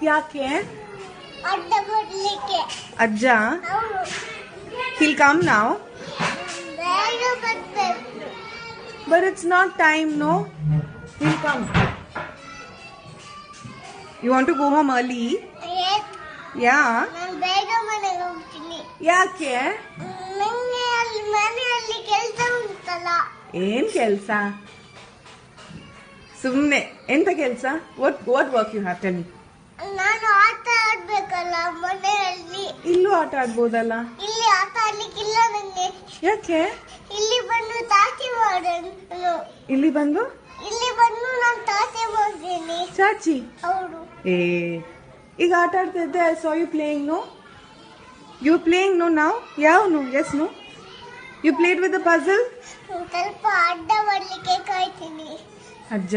ಯಾಕೆ? ಅಡ್ಡ ಬರ್ಲಿಕ್ಕೆ. ಅಜ್ಜ? He'll come now. ಬೇಗ ಬರ್ಬೇಕು. But it's not time, no? He'll come. You want to go home early? Yes. Yeah. ನಾನು ಬೇಗ ಮನೆಗೆ ಹೋಗ್ತೀನಿ. ಯಾಕೆ? ನಂಗೆ ಅಲ್ಲಿ ಮನೆಯಲ್ಲಿ ಕೆಲಸ ಉಂಟಲ್ಲ. ಏನ್ ಕೆಲ್ಸ? ಸುಮ್ನೆ ಎಂತ ಕೆಲ್ಸ? What work you have? Tell me. ನಾನು ಆಟ ಆಡ್ಬೇಕಲ್ಲ ಮನೆಯಲ್ಲಿ. ಇಲ್ಲೂ ಆಟ ಆಡ್ಬೋದಲ್ಲ? ಇಲ್ಲಿ ಆಟ ಆಡ್ಲಿಕ್ಕಿಲ್ಲ ನಂಗೆ. ಯಾಕೆ? ಇಲ್ಲಿ ಬಂದು ತಾಸಿ ಮಾಡೋಣ. ಇಲ್ಲಿ ಬಂದು ನಾನು ತಾಸಿ ಮಾಡ್ತೀನಿ. ಚಾಚಿ? ಹೌದು. ಈಗ ಆಟ ಆಡ್ತಾ ಇದ್ದೆ. I saw you playing, no? You playing, no, now? no? Yes, no? You played with the puzzle? ಸ್ವಲ್ಪ ಅಡ್ಡ ಬರ್ಲಿಕ್ಕೆ ಕಾಯ್ತೀನಿ. ಅಜ್ಜ